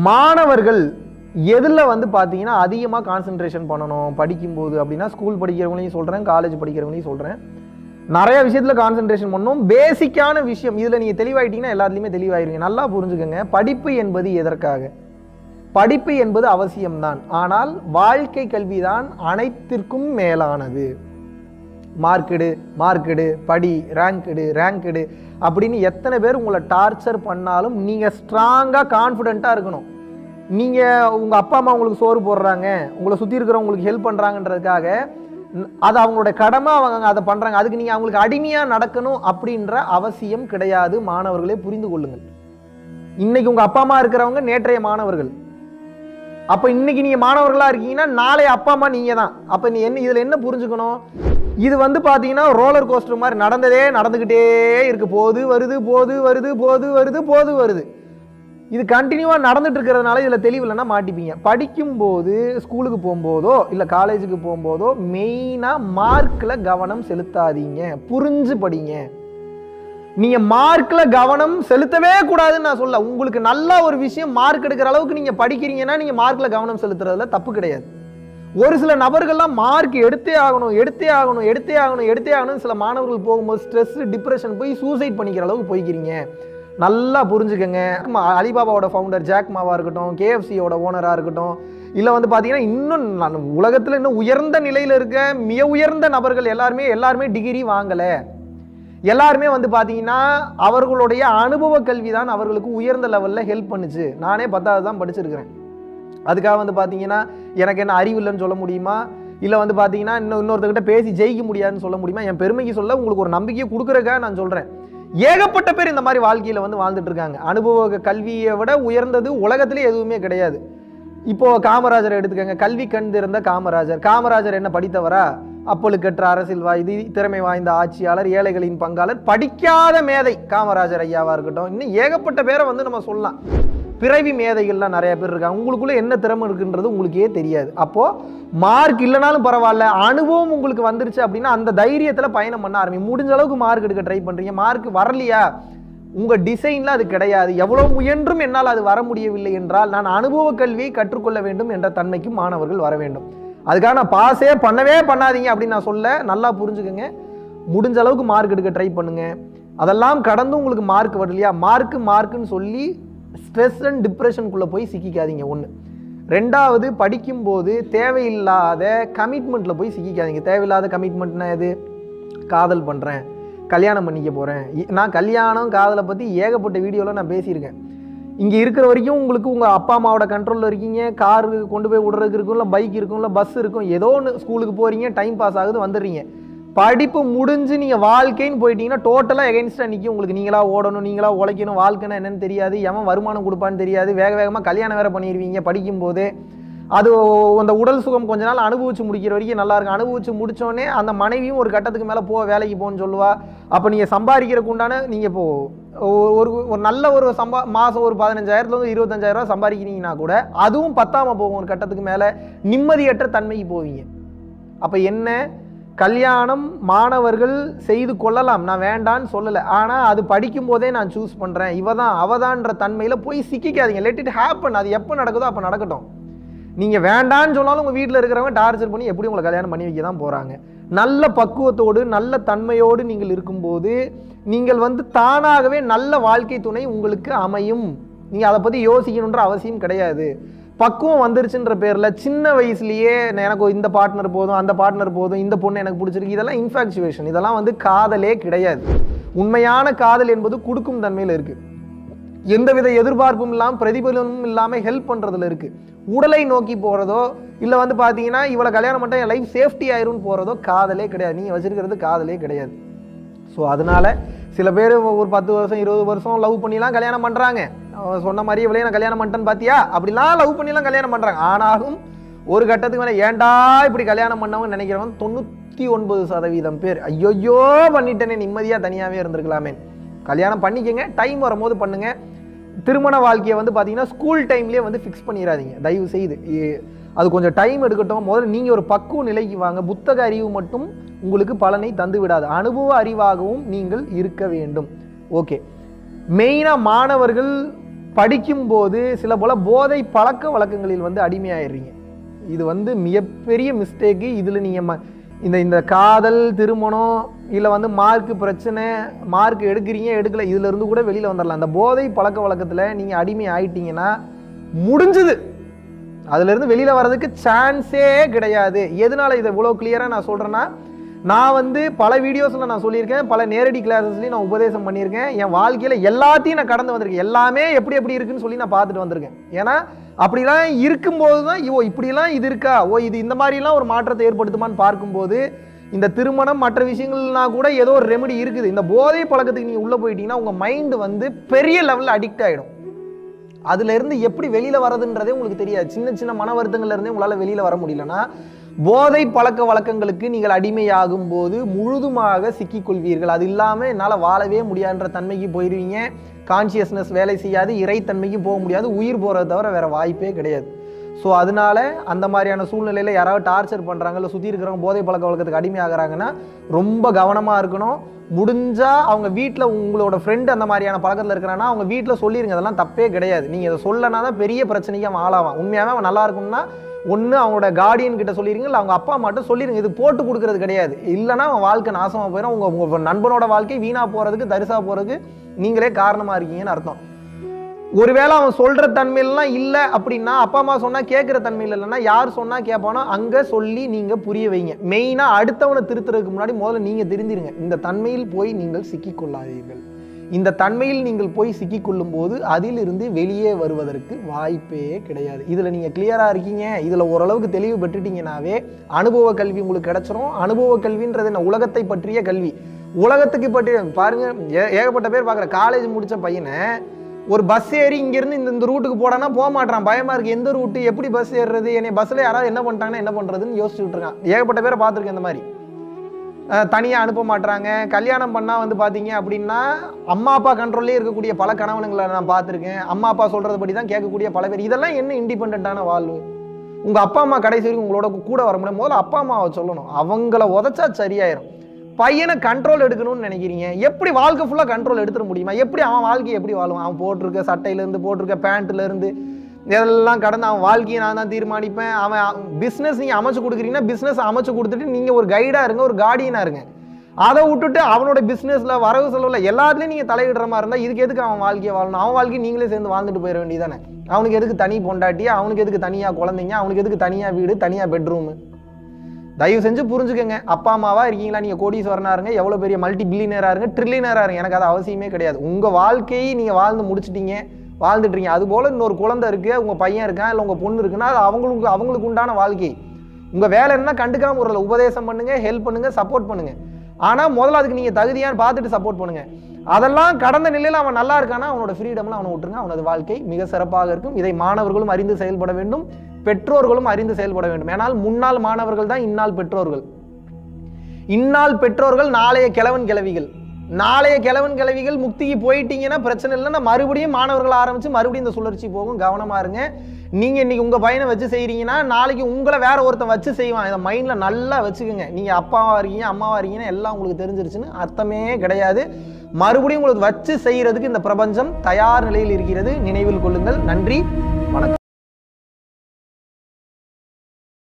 மாணவர்கள் எதுல வந்து பாத்தீங்கன்னா அதிகமா கான்சென்ட்ரேஷன் பண்ணணும் படிக்கும்போது அப்படின்னா, ஸ்கூல் படிக்கிறவங்களையும் சொல்றேன், காலேஜ் படிக்கிறவங்களையும் சொல்றேன். நிறைய விஷயத்துல கான்சென்ட்ரேஷன் பண்ணணும். பேசிக்கான விஷயம் இதுல நீங்க தெளிவாயிட்டீங்கன்னா எல்லாத்துலயுமே தெளிவாயிருவீங்க. நல்லா புரிஞ்சுக்கங்க. படிப்பு என்பது எதற்காக? படிப்பு என்பது அவசியம்தான். ஆனால் வாழ்க்கை கல்விதான் அனைத்திற்கும் மேலானது. மார்க்கெடு மார்க்கெடு படி, ரேங்க் எடு அப்படின்னு எத்தனை பேர் உங்களை டார்ச்சர் பண்ணாலும் நீங்க ஸ்ட்ராங்கா கான்ஃபிடென்ட்டா இருக்கணும். நீங்க உங்க அப்பா அம்மா உங்களுக்கு சோறு போடுறாங்க, உங்களை சுத்தி இருக்கிறவங்களுக்கு ஹெல்ப் பண்றாங்கன்றதுக்காக அது அவங்களோட கடமை, அவங்க அதை பண்றாங்க. அதுக்கு நீங்க அவங்களுக்கு அடிமையா நடக்கணும் அப்படின்ற அவசியம் கிடையாது. மாணவர்களே புரிந்து கொள்ளுங்கள். இன்னைக்கு உங்க அப்பா அம்மா இருக்கிறவங்க நேற்றைய மாணவர்கள். அப்ப இன்னைக்கு நீங்க மாணவர்களா இருக்கீங்கன்னா நாளைய அப்பா அம்மா நீங்க தான். அப்ப நீ என்ன இதுல என்ன புரிஞ்சுக்கணும்? இது வந்து பாத்தீங்கன்னா ரோலர் கோஸ்டர் மாதிரி நடந்துகிட்டே இருக்கு. போது வருது. இது கண்டினியூவா நடந்துட்டு இருக்கிறதுனால இதுல தெளிவு இல்லைன்னா மாட்டிப்பீங்க. படிக்கும் போது, ஸ்கூலுக்கு போகும்போதோ இல்ல காலேஜுக்கு போகும்போதோ மெயினா மார்க்ல கவனம் செலுத்தாதீங்க. புரிஞ்சு படிங்க. நீங்க மார்க்ல கவனம் செலுத்தவே கூடாதுன்னு நான் சொல்ல. உங்களுக்கு நல்ல ஒரு விஷயம் மார்க் எடுக்கிற அளவுக்கு நீங்க படிக்கிறீங்கன்னா நீங்க மார்க்ல கவனம் செலுத்துறதுல தப்பு கிடையாது. ஒரு சில நபர்கள்லாம் மார்க் எடுத்தே ஆகணும் சில மாணவர்கள் போகும்போது ஸ்ட்ரெஸ், டிப்ரெஷன் போய் சூசைட் பண்ணிக்கிற அளவுக்கு போய்க்கிறீங்க. நல்லா புரிஞ்சுக்கங்க. அலிபாபாவோட ஃபவுண்டர் ஜாக் மாவா இருக்கட்டும், KFCயோட ஓனரா இருக்கட்டும், இல்ல வந்து பாத்தீங்கன்னா இன்னும் உலகத்துல இன்னும் உயர்ந்த நிலையில இருக்க மிக உயர்ந்த நபர்கள் எல்லாருமே டிகிரி வாங்கல. எல்லாருமே வந்து பாத்தீங்கன்னா அவர்களுடைய அனுபவ கல்வி தான் அவர்களுக்கு உயர்ந்த லெவல்ல ஹெல்ப் பண்ணுச்சு. நானே 10வது தான் படிச்சிருக்கிறேன். அதுக்காக வந்து பாத்தீங்கன்னா எனக்கு என்ன அறிவு இல்லைன்னு சொல்ல முடியுமா? இல்ல வந்து பாத்தீங்கன்னா இன்னொருத்தர்கிட்ட பேசி ஜெயிக்க முடியாதுன்னு சொல்ல முடியுமா? என் பெருமைக்கு சொல்ல, உங்களுக்கு ஒரு நம்பிக்கையை கொடுக்கறதுக்காக நான் சொல்றேன். ஏகப்பட்ட பேர் இந்த மாதிரி வாழ்க்கையில வந்து வாழ்ந்துட்டு இருக்காங்க. அனுபவ கல்வியை விட உயர்ந்தது உலகத்திலே எதுவுமே கிடையாது. இப்போ காமராஜர் எடுத்துக்கங்க. கல்வி கண் திறந்த காமராஜர் என்ன படித்தவரா? அப்பொழுக்கற்ற அரசியல்வாதி, திறமை வாய்ந்த ஆட்சியாளர், ஏழைகளின் பங்காளர், படிக்காத மேதை காமராஜர் ஐயாவா இருக்கட்டும். இன்னும் ஏகப்பட்ட பேரை வந்து நம்ம சொல்லலாம். பிறவி மேதைகள்லாம் நிறைய பேர் இருக்காங்க. உங்களுக்குள்ள என்ன திறமை இருக்குன்றது உங்களுக்கே தெரியாது. அப்போ மார்க் இல்லைனாலும் பரவாயில்ல, அனுபவம் உங்களுக்கு வந்துருச்சு அப்படின்னா அந்த தைரியத்துல பயணம் பண்ண ஆரம்பிங்க. முடிஞ்ச அளவுக்கு மார்க் எடுக்க ட்ரை பண்றீங்க, மார்க் வரலையா? உங்க டிசைன்ல அது கிடையாது. எவ்வளவு முயன்றும் என்னால் அது வர முடியவில்லை என்றால் நான் அனுபவ கல்வியை கற்றுக்கொள்ள வேண்டும் என்ற தன்மைக்கு மாணவர்கள் வர வேண்டும். அதுக்காக நான் பாஸே பண்ணாதீங்க அப்படின்னு நான் சொல்ல. நல்லா புரிஞ்சுக்கங்க. முடிஞ்ச அளவுக்கு மார்க் எடுக்க ட்ரை பண்ணுங்க. அதெல்லாம் கடந்து உங்களுக்கு மார்க் வரலையா, மார்க்குன்னு சொல்லி ஸ்ட்ரெஸ் அண்ட் டிப்ரெஷனுக்குள்ள போய் சிக்கிக்காதீங்க. ஒன்று. ரெண்டாவது, படிக்கும்போது தேவையில்லாத கமிட்மெண்ட்ல போய் சிக்கிக்காதீங்க. தேவையில்லாத கமிட்மெண்ட்னா எது? காதல் பண்றேன், கல்யாணம் பண்ணிக்க போறேன். நான் கல்யாணம் காதலை பத்தி ஏகப்பட்ட வீடியோல நான் பேசியிருக்கேன். இங்க இருக்கிற வரைக்கும் உங்களுக்கு உங்க அப்பா அம்மாவோட கண்ட்ரோல்ல இருக்கீங்க. கார் கொண்டு போய் விடுறதுக்கு இருக்கும், இல்லை பைக் இருக்கும், இல்லை பஸ் இருக்கும். ஏதோ ஒன்று ஸ்கூலுக்கு போறீங்க, டைம் பாஸ் ஆகுது, வந்துடுறீங்க. படிப்பு முடிஞ்சு நீங்க வாழ்க்கைன்னு போயிட்டீங்கன்னா டோட்டலா எகைன்ஸ்டா நிற்கும். உங்களுக்கு நீங்களா ஓடணும், நீங்களா உழைக்கணும், வாழ்க்கைன்னா என்னன்னு தெரியாது, எவன் வருமானம் கொடுப்பான்னு தெரியாது. வேகமா கல்யாணம் வேற பண்ணிடுவீங்க படிக்கும் போது. அது அந்த உடல் சுகம் கொஞ்ச நாள் அனுபவிச்சு முடிக்கிற வரைக்கும் நல்லா இருக்கும். அனுபவிச்சு முடிச்சோடனே அந்த மனைவியும் ஒரு கட்டத்துக்கு மேல வேலைக்கு போன்னு சொல்லுவா. அப்ப நீங்க சம்பாதிக்கிறதுக்கு உண்டான நீங்க இப்போ ஒரு நல்ல ஒரு மாசம் ஒரு 15,000 25,000 ரூபாய் சம்பாதிக்கிறீங்கன்னா கூட அதுவும் பத்தாம போகும். ஒரு கட்டத்துக்கு மேல நிம்மதியற்ற தன்மைக்கு போவீங்க. அப்ப என்ன, கல்யாணம் மாணவர்கள் செய்து கொள்ளலாம், நான் வேண்டான்னு சொல்லல. ஆனா அது படிக்கும் போதே நான் சூஸ் பண்றேன், இவதான் அவதான்ற தன்மையில போய் சிக்கிக்காதீங்க. Let it happen. அது எப்ப நடக்குதோ அப்ப நடக்கட்டும். நீங்க வேண்டான்னு சொன்னாலும் உங்க வீட்டில் இருக்கிறவங்க டார்ச்சர் பண்ணி எப்படி உங்களை கல்யாணம் பண்ணி வைக்க தான் போறாங்க. நல்ல பக்குவத்தோடு நல்ல தன்மையோடு நீங்கள் இருக்கும்போது நீங்கள் வந்து தானாகவே நல்ல வாழ்க்கை துணை உங்களுக்கு அமையும். நீங்க அதை பத்தி யோசிக்கணுன்ற அவசியம் கிடையாது. பக்குவம் வந்துருச்சுன்ற பேர்ல சின்ன வயசுலயே எனக்கு இந்த பார்ட்னர் போதும், அந்த பார்ட்னர் போதும், இந்த பொண்ணு எனக்கு பிடிச்சிருக்கு, இதெல்லாம் இன்ஃபாக்சுவேஷன். இதெல்லாம் வந்து காதலே கிடையாது. உண்மையான காதல் என்பது கொடுக்கும் தன்மையில இருக்கு. எந்தவித எதிர்பார்ப்பும் இல்லாம பிரதிபலனும் இல்லாம ஹெல்ப் பண்றதுல இருக்கு. உடலை நோக்கி போறதோ இல்ல வந்து பாத்தீங்கன்னா இவளை கல்யாணம் பண்ணிட்டா என் லைஃப் சேஃப்டி ஆயிரும் போறதோ காதலே கிடையாது. நீங்க வச்சிருக்கிறது காதலே கிடையாது. ஸோ அதனால சில பேர் ஒரு 10 வருஷம் 20 வருஷம் லவ் பண்ணிலாம் கல்யாணம் பண்றாங்க. சொன்ன மாதிரி இவளையே நான் கல்யாணம் பண்ணிட்டேன்னு பாத்தியா அப்படிலாம் லவ் பண்ணிலாம் கல்யாணம் பண்றாங்க. ஆனாலும் ஒரு கட்டத்துக்கு மேல ஏன்டா இப்படி கல்யாணம் பண்ணவங்க நினைக்கிறவங்க 99% பேர் ஐயோ பண்ணிட்டேனே, நிம்மதியா தனியாவே இருந்திருக்கலாமே. கல்யாணம் பண்ணிக்கங்க, டைம் வரும்போது பண்ணுங்க. திருமண வாழ்க்கையை வந்து பாத்தீங்கன்னா ஸ்கூல் டைம்லயே வந்து ஃபிக்ஸ் பண்ணிடாதீங்க தயவு செய்து. அது கொஞ்சம் டைம் எடுக்கட்டும். முதல்ல நீங்க ஒரு பக்குவ நிலைக்கு வாங்க. புத்தக அறிவு மட்டும் உங்களுக்கு பலனை தந்து விடாது. அனுபவ அறிவாகவும் நீங்கள் இருக்க வேண்டும். ஓகே, மெயினா மாணவர்கள் படிக்கும்போது சில போல போதை பழக்க வழக்கங்களில் வந்து அடிமையாயிடுறீங்க. இது வந்து மிகப்பெரிய மிஸ்டேக்கு. இதில் நீங்கள் இந்த காதல், திருமணம், இல்லை வந்து மார்க் பிரச்சனை, மார்க் எடுக்கிறீங்க எடுக்கலை, இதிலிருந்து கூட வெளியில் வந்துடலாம். அந்த போதை பழக்க வழக்கத்தில் நீங்கள் அடிமை ஆயிட்டீங்கன்னா முடிஞ்சுது. அதுலேருந்து வெளியில் வர்றதுக்கு சான்ஸே கிடையாது. எதனால இதை இவ்வளோ கிளியராக நான் சொல்கிறேன்னா, நான் வந்து பல வீடியோஸில் நான் சொல்லியிருக்கேன், பல நேரடி கிளாஸஸ்லையும் நான் உபதேசம் பண்ணியிருக்கேன். என் வாழ்க்கையில் எல்லாத்தையும் நான் கடந்து வந்திருக்கேன். எல்லாமே எப்படி எப்படி இருக்குன்னு சொல்லி நான் பார்த்துட்டு வந்திருக்கேன். ஏன்னா அப்படிலாம் இருக்கும்போது தான் இப்படிலாம் இது இருக்கா, இது இந்த மாதிரிலாம் ஒரு மாற்றத்தை ஏற்படுத்துமான்னு பார்க்கும்போது, இந்த திருமணம் மற்ற விஷயங்கள்னா கூட ஏதோ ஒரு ரெமெடி இருக்குது. இந்த போதை பழக்கத்துக்கு நீங்கள் உள்ளே போயிட்டீங்கன்னா உங்கள் மைண்டு வந்து பெரிய லெவலில் அடிக்ட் ஆகிடும். அதுலேருந்து எப்படி வெளியில் வரதுன்றதே உங்களுக்கு தெரியாது. சின்ன சின்ன மன வருத்தங்கள்லேருந்தே உங்களால் வெளியில் வர முடியலன்னா, போதை பழக்க வழக்கங்களுக்கு நீங்கள் அடிமையாகும் போது முழுதுமாக சிக்கிக்கொள்வீர்கள். அது இல்லாமல் என்னால் வாழவே முடியாதுன்ற தன்மைக்கு போயிடுவீங்க. கான்சியஸ்னஸ் வேலை செய்யாது, இறைத்தன்மைக்கும் போக முடியாது, உயிர் போகிறத தவிர வேறு வாய்ப்பே கிடையாது. ஸோ அதனால அந்த மாதிரியான சூழ்நிலையில் யாராவது டார்ச்சர் பண்ணுறாங்க, இல்லை சுற்றி இருக்கிறவங்க போதை பழக்க வழக்கத்துக்கு அடிமையாகிறாங்கன்னா ரொம்ப கவனமாக இருக்கணும். முடிஞ்சால் அவங்க வீட்டில், உங்களோட ஃப்ரெண்டு அந்த மாதிரியான பழக்கத்தில் இருக்கிறான்னா அவங்க வீட்டில் சொல்லிடுங்க. அதெல்லாம் தப்பே கிடையாது. நீங்கள் இதை சொல்லனா தான் பெரிய பிரச்சனைக்கு அவன் ஆளாவான். உண்மையாகவே அவன் நல்லா இருக்கும்னா ஒன்று அவங்களோட கார்டியன் கிட்ட சொல்லிடுங்க, இல்லை அவங்க அப்பா அம்மாட்ட சொல்லிடுங்க. இது போட்டு கொடுக்கறது கிடையாது. இல்லைனா அவன் வாழ்க்கை நாசமாக போயிடும். உங்கள் நண்பனோட வாழ்க்கை வீணாக போகிறதுக்கு, தரிசாக போகிறதுக்கு நீங்களே காரணமாக இருக்கீங்கன்னு அர்த்தம். ஒருவேளை அவன் சொல்கிற தன்மையிலாம் இல்லை அப்படின்னா, அப்பா அம்மா சொன்னால் கேட்குற தன்மையில் இல்லைன்னா யார் சொன்னால் கேட்பானோ அங்கே சொல்லி நீங்கள் புரிய வைங்க. மெயினாக அடுத்தவனை திருத்துறதுக்கு முன்னாடி முதல்ல நீங்கள் தெரிஞ்சிருங்க. இந்த தன்மையில் போய் நீங்கள் சிக்கிக்கொள்ளாதீர்கள். இந்த தன்மையில் நீங்கள் போய் சிக்கிக்கொள்ளும் போது அதிலிருந்து வெளியே வருவதற்கு வாய்ப்பே கிடையாது. இதில் நீங்கள் கிளியராக இருக்கீங்க, இதில் ஓரளவுக்கு தெளிவு பெற்றுட்டீங்கன்னாவே அனுபவ கல்வி உங்களுக்கு கிடைச்சிரும். அனுபவ கல்வின்றது என்ன? உலகத்தை பற்றிய கல்வி. உலகத்துக்கு பற்றி பாருங்கள், ஏகப்பட்ட பேர் பார்க்குற காலேஜ் முடித்த பையனை ஒரு பஸ் ஏறி இங்கேருந்து இந்த ரூட்டுக்கு போடானா போக மாட்டான். பயமாக இருக்குது. எந்த ரூட்டு, எப்படி பஸ் ஏறுறது, என்னை பஸ்ஸில் யாராவது என்ன பண்ணிட்டாங்கன்னா என்ன பண்ணுறதுன்னு யோசிச்சுட்டு இருக்கான். ஏகப்பட்ட பேரை பார்த்துருக்கேன். இந்த மாதிரி தனியாக அனுப்ப மாட்டுறாங்க. கல்யாணம் பண்ணால் வந்து பார்த்தீங்க அப்படின்னா அம்மா அப்பா கண்ட்ரோல்லே இருக்கக்கூடிய பல கணவனுங்களை நான் பார்த்துருக்கேன். அம்மா அப்பா சொல்கிறத படி தான் கேட்கக்கூடிய பல பேர். இதெல்லாம் என்ன இண்டிபெண்ட்டான வாழ்வு? உங்கள் அப்பா அம்மா கடைசி வரைக்கும் உங்களோட கூட வர முடியும். முதல்ல அப்பா அம்மாவை சொல்லணும். அவங்கள உதச்சா சரியாயிரும். பையனை கண்ட்ரோல் எடுக்கணும்னு நினைக்கிறீங்க. எப்படி வாழ்க்கை ஃபுல்லாக கண்ட்ரோல் எடுத்துட முடியுமா? எப்படி அவன் வாழ்க்கையை எப்படி வாழுவான்? அவன் போட்டிருக்க சட்டையிலேருந்து, போட்டிருக்க பேண்ட்லேருந்து இதெல்லாம் கடந்து அவன் வாழ்க்கையை நான் தான் தீர்மானிப்பேன். அவன் பிஸ்னஸ் நீங்கள் அமைச்சு கொடுக்குறீங்கன்னா பிஸ்னஸ் அமைச்சு கொடுத்துட்டு நீங்கள் ஒரு கைடாக இருங்க, ஒரு கார்டியனாக இருங்க. அதை விட்டுட்டு அவனோட பிஸ்னஸில், வரவு செலவில் எல்லாத்துலேயும் நீங்கள் தலையிடுற மாதிரி இருந்தால் இதுக்கு எதுக்கு அவன் வாழ்க்கையை வாழணும்? அவன் வாழ்க்கையை நீங்களே சேர்ந்து வாழ்ந்துட்டு போயிட வேண்டியதானே. அவனுக்கு எதுக்கு தனி பொண்டாட்டி, அவனுக்கு எதுக்கு தனியாக குழந்தைங்க, அவனுக்கு எதுக்கு தனியாக வீடு, தனியாக பெட்ரூமு? தயவு செஞ்சு புரிஞ்சுக்கங்க. அப்பா அம்மாவா இருக்கீங்களா, நீங்கள் கோடீஸ்வரனாக இருங்க, எவ்வளோ பெரிய மல்டி பில்லியனராக இருங்க, ட்ரில்லியனராக இருங்க, எனக்கு அது அவசியமே கிடையாது. உங்கள் வாழ்க்கையை நீங்கள் வாழ்ந்து முடிச்சிட்டீங்க, வாழ்ந்துட்டுருங்க. அதுபோல் இன்னொரு குழந்தை இருக்குது, உங்கள் பையன் இருக்கான், இல்லை உங்கள் பொண்ணு இருக்குன்னா அது அவங்களுக்கு உண்டான வாழ்க்கை. உங்கள் வேலை என்ன கண்டுக்காம ஒரு உபதேசம் பண்ணுங்கள், ஹெல்ப் பண்ணுங்கள், சப்போர்ட் பண்ணுங்கள். ஆனால் முதல்ல அதுக்கு நீங்கள் தகுதியான்னு பார்த்துட்டு சப்போர்ட் பண்ணுங்கள். அதெல்லாம் கடந்த நிலையில் அவன் நல்லா இருக்கானா அவனோட ஃப்ரீடம்லாம் அவனை விட்டுருங்க. அவனது வாழ்க்கை மிக சிறப்பாக இருக்கும். இதை மாணவர்களும் அறிந்து செயல்பட வேண்டும், பெற்றோர்களும் அறிந்து செயல்பட வேண்டும். ஏனால் முன்னாள் மாணவர்கள் தான் இந்நாள் பெற்றோர்கள். இந்நாள் பெற்றோர்கள் நாளைய கிழவன் கிழவிகள். நாளைய கிழவன் கிழவிகள் முக்திக்கு போயிட்டீங்கன்னா பிரச்சனை இல்லைன்னா மறுபடியும் மாணவர்கள் ஆரம்பிச்சு மறுபடியும் இந்த சுழற்சி போகும். கவனமா இருங்க. நீங்க இன்னைக்கு உங்க பையனை வச்சு செய்றீங்கன்னா நாளைக்கு உங்களை வேற ஒருத்தன் வச்சு செய்வான். இதை மைண்ட்ல நல்லா வச்சுக்கோங்க. நீங்க அப்பாவா இருக்கீங்க, அம்மாவா இருக்கீங்கன்னா எல்லாம் உங்களுக்கு தெரிஞ்சிருச்சுன்னு அர்த்தமே கிடையாது. மறுபடியும் உங்களுக்கு வச்சு செய்யறதுக்கு இந்த பிரபஞ்சம் தயார் நிலையில் இருக்கிறது. நினைவில் கொள்ளுங்கள். நன்றி, வணக்கம்.